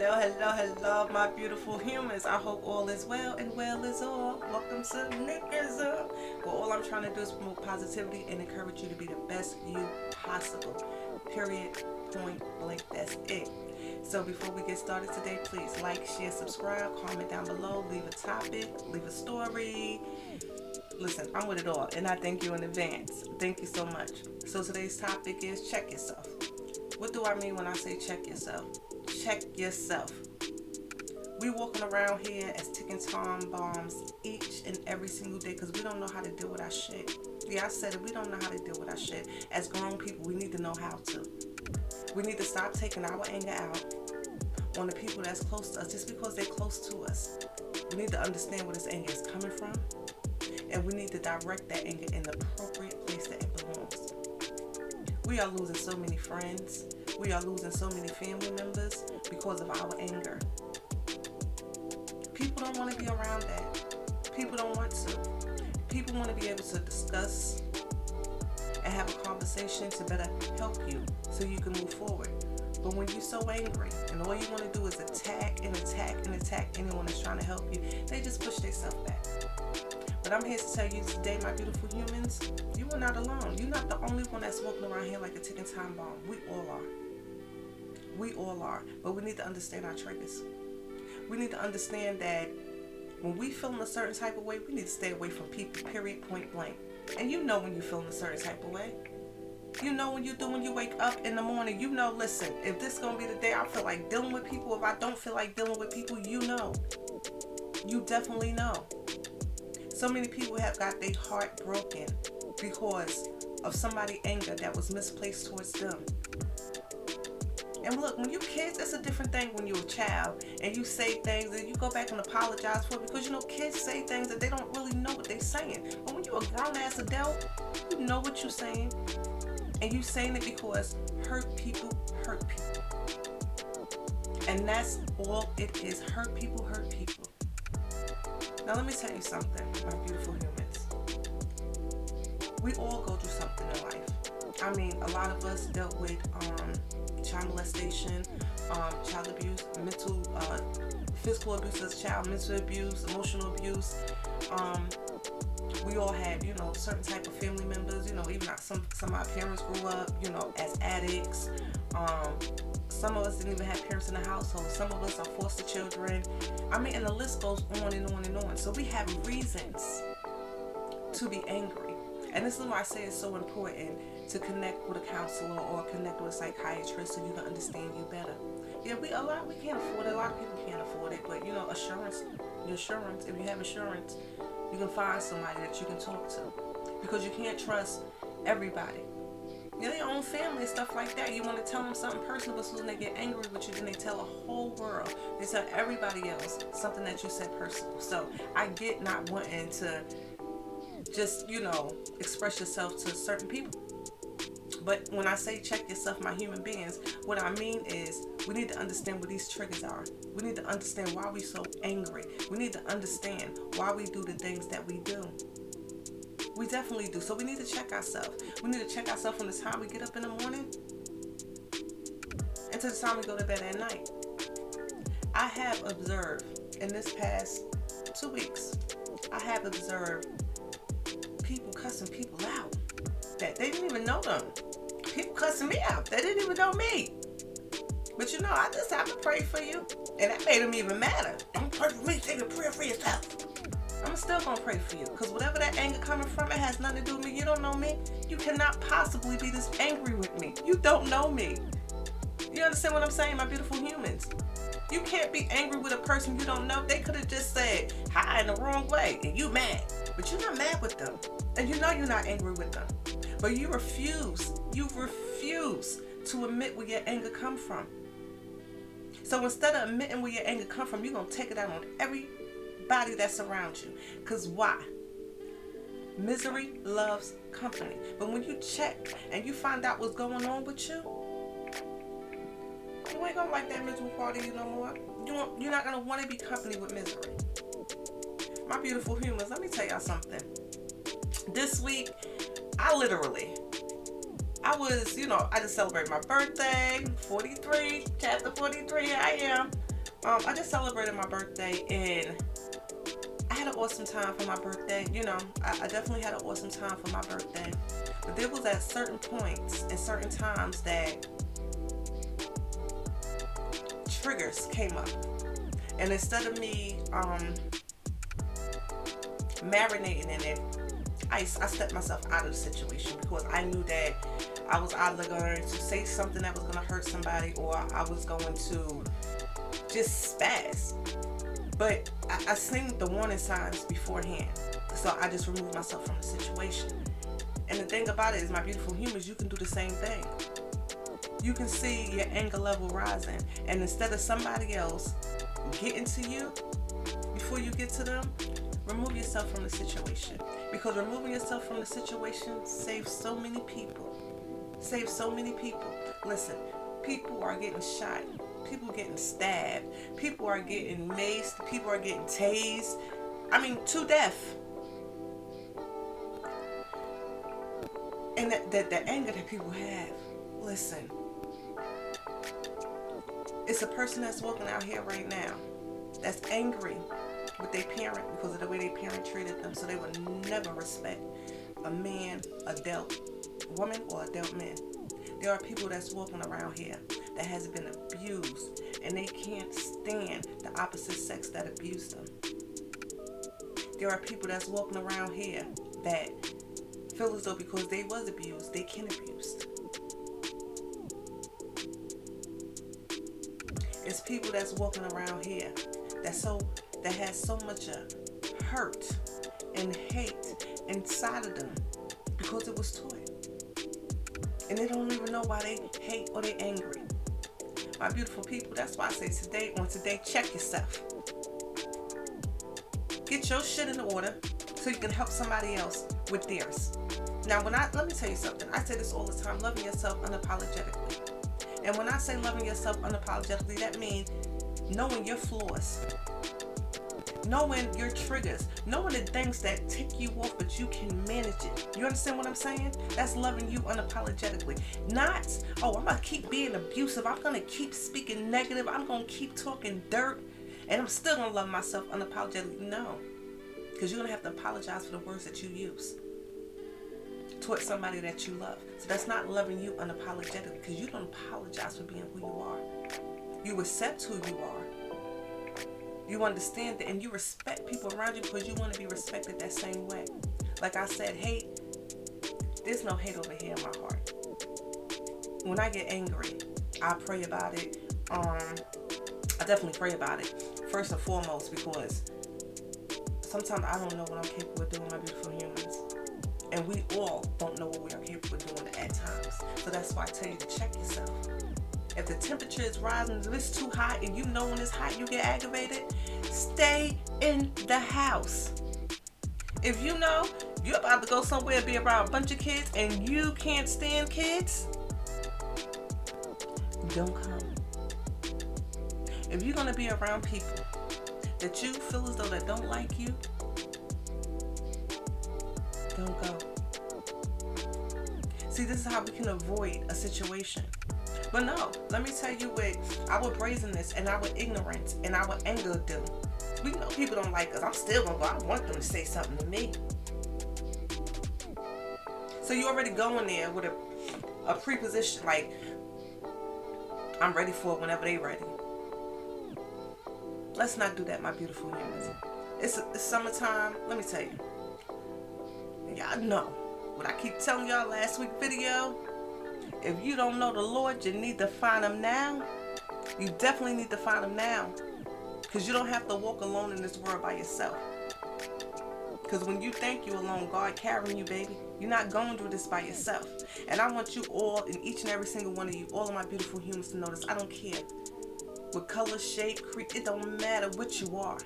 Hello, my beautiful humans. I hope all is well and well is all. Welcome to Nickism. Well, all I'm trying to do is promote positivity and encourage you to be the best you possible. Period. Point blank. That's it. So before we get started today, please like, share, subscribe, comment down below, leave a topic, leave a story. Listen, I'm with it all, and I thank you in advance. Thank you so much. So today's topic is check yourself. What do I mean when I say check yourself? Check yourself. We walking around here as ticking time bombs each and every single day because we don't know how to deal with our shit. Yeah, I said it. We don't know how to deal with our shit. As grown people, we need to know how to. We need to stop taking our anger out on the people that's close to us just because they're close to us. We need to understand where this anger is coming from, and we need to direct that anger in the appropriate place that it belongs. We are losing so many friends. We are losing so many family members because of our anger. People don't want to be around that. People don't want to. People want to be able to discuss and have a conversation to better help you so you can move forward. But when you're so angry and all you want to do is attack anyone that's trying to help you, they just push themselves back. But I'm here to tell you today, my beautiful humans, you are not alone. You're not the only one that's walking around here like a ticking time bomb. We all are. We all are. But we need to understand our triggers. We need to understand that when we feel in a certain type of way, we need to stay away from people, period, point blank. And you know when you feel in a certain type of way. You know when you wake up in the morning, you know, listen, if this is going to be the day I feel like dealing with people, if I don't feel like dealing with people, you know. You definitely know. So many people have got their heart broken because of somebody's anger that was misplaced towards them. And look, when you kids, it's a different thing when you're a child and you say things and you go back and apologize for it because, you know, kids say things that they don't really know what they're saying. But when you're a grown-ass adult, you know what you're saying. And you saying it because hurt people hurt people. And that's all it is. Hurt people hurt people. Now let me tell you something, my beautiful humans. We all go through something in life. I mean, a lot of us dealt with child molestation, child abuse, physical abuse as a child, mental abuse, emotional abuse. We all had, you know, certain type of family members, you know, even some of our parents grew up, you know, as addicts. Some of us didn't even have parents in the household. Some of us are foster children. I mean, and the list goes on and on and on. So we have reasons to be angry. And this is why I say it's so important to connect with a counselor or connect with a psychiatrist so you can understand you better. Yeah, we can't afford it. A lot of people can't afford it. But, you know, if you have insurance, you can find somebody that you can talk to. Because you can't trust everybody. You know, your own family and stuff like that. You want to tell them something personal, but soon they get angry with you, then they tell the whole world. They tell everybody else something that you said personal. So I get not wanting to just, you know, express yourself to certain people. But when I say check yourself, my human beings, what I mean is we need to understand what these triggers are. We need to understand why we're so angry. We need to understand why we do the things that we do. We definitely do. So we need to check ourselves. We need to check ourselves from the time we get up in the morning until the time we go to bed at night. I have observed in this past 2 weeks, I have observed people cussing people out that they didn't even know them. People cussing me out. They didn't even know me. But you know, I just have to pray for you. And that made them even madder. Don't pray for me, take a prayer for yourself. I'm still going to pray for you. Because whatever that anger coming from, it has nothing to do with me. You don't know me. You cannot possibly be this angry with me. You don't know me. You understand what I'm saying, my beautiful humans? You can't be angry with a person you don't know. They could have just said hi in the wrong way and you mad. But you're not mad with them. And you know you're not angry with them. But you refuse to admit where your anger come from. So instead of admitting where your anger come from, you're going to take it out on everybody that's around you. Because why? Misery loves company. But when you check and you find out what's going on with you, you ain't going to like that miserable part of you no more. You're not going to want to be company with misery. My beautiful humans, let me tell y'all something. This week, I just celebrated my birthday, 43, chapter 43, here I am. I just celebrated my birthday, and I had an awesome time for my birthday. I definitely had an awesome time for my birthday. But there was at certain points and certain times that triggers came up. And instead of me marinating in it, I stepped myself out of the situation because I knew that I was either going to say something that was going to hurt somebody, or I was going to just spaz. But I seen the warning signs beforehand, so I just removed myself from the situation. And the thing about it is, my beautiful humans, you can do the same thing. You can see your anger level rising, and instead of somebody else getting to you before you get to them, remove yourself from the situation. Because removing yourself from the situation saves so many people. Saves so many people. Listen, people are getting shot. People getting stabbed. People are getting maced. People are getting tased. To death. And the anger that people have. Listen. It's a person that's walking out here right now that's angry with their parent because of the way their parent treated them. So they would never respect a man, adult woman, or adult man. There are people that's walking around here that has been abused, and they can't stand the opposite sex that abused them. There are people that's walking around here that feel as though because they was abused, they can abuse. It's people that's walking around here that has so much hurt and hate inside of them because it was taught. And they don't even know why they hate or they angry. My beautiful people, that's why I say today, check yourself. Get your shit in order so you can help somebody else with theirs. Now, let me tell you something. I say this all the time, loving yourself unapologetically. And when I say loving yourself unapologetically, that means knowing your flaws, knowing your triggers, knowing the things that tick you off, but you can manage it. You understand what I'm saying? That's loving you unapologetically. Not, I'm going to keep being abusive. I'm going to keep speaking negative. I'm going to keep talking dirt. And I'm still going to love myself unapologetically. No. Because you're going to have to apologize for the words that you use towards somebody that you love. So that's not loving you unapologetically, because you don't apologize for being who you are. You accept who you are. You understand that, and you respect people around you because you want to be respected that same way. Like I said, hate, there's no hate over here in my heart. When I get angry, I pray about it. I definitely pray about it. First and foremost, because sometimes I don't know what I'm capable of doing, my beautiful humans. And we all don't know what we are capable of doing at times. So that's why I tell you to check yourself. If the temperature is rising, if it's too hot, and you know when it's hot you get aggravated, stay in the house. If you know you're about to go somewhere and be around a bunch of kids and you can't stand kids, don't come. If you're going to be around people that you feel as though that don't like you, don't go. See, this is how we can avoid a situation. But no, let me tell you what our brazenness and our ignorance and our anger do. We know people don't like us. I'm still gonna go. I want them to say something to me. So you already going there with a preposition, like, I'm ready for it whenever they ready. Let's not do that, my beautiful humans. It's summertime. Let me tell you. Y'all know what I keep telling y'all last week's video. If you don't know the Lord, you need to find him now. You definitely need to find him now. Because you don't have to walk alone in this world by yourself. Because when you think you're alone, God carrying you, baby. You're not going through this by yourself. And I want you all, and each and every single one of you, all of my beautiful humans, to know this. I don't care what color, shape, creed. It don't matter what you are.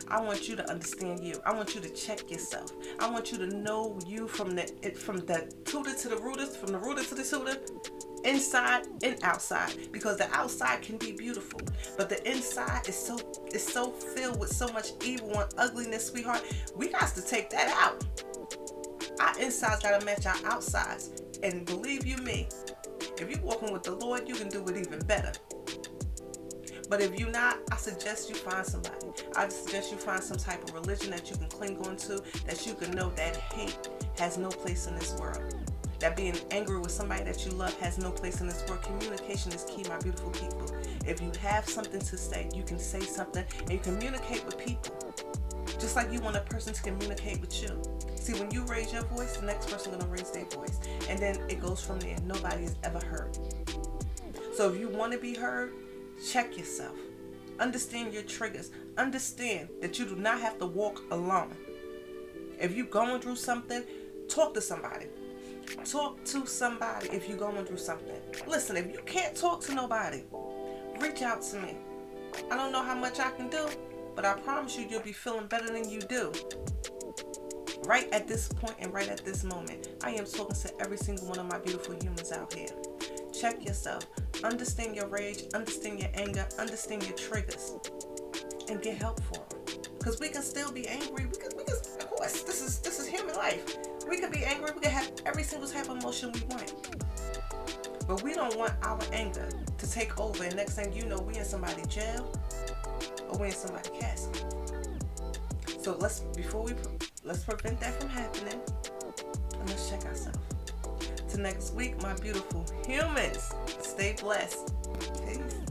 I want you to understand you. I want you to check yourself. I want you to know you from the tutor to the rooter, from the rooter to the tutor, inside and outside. Because the outside can be beautiful, but the inside is so filled with so much evil and ugliness, sweetheart. We got to take that out. Our insides gotta match our outsides. And believe you me, if you're walking with the Lord, you can do it even better. But if you're not, I suggest you find somebody. I suggest you find some type of religion that you can cling on to, that you can know that hate has no place in this world. That being angry with somebody that you love has no place in this world. Communication is key, my beautiful people. If you have something to say, you can say something, and you communicate with people. Just like you want a person to communicate with you. See, when you raise your voice, the next person is going to raise their voice. And then it goes from there. Nobody is ever heard. So if you want to be heard, check yourself. Understand your triggers. Understand that you do not have to walk alone. If you're going through something, talk to somebody. Talk to somebody if you're going through something. Listen, if you can't talk to nobody, reach out to me. I don't know how much I can do, but I promise you, you'll be feeling better than you do. Right at this point and right at this moment, I am talking to every single one of my beautiful humans out here. Check yourself. Understand your rage. Understand your anger. Understand your triggers. And get help for them. Because we can still be angry. We can, of course, this is human life. We can be angry. We can have every single type of emotion we want. But we don't want our anger to take over. And next thing you know, we in somebody's jail or we in somebody's castle. So let's prevent that from happening. And let's check ourselves. Till next week, my beautiful humans. Stay blessed. Peace.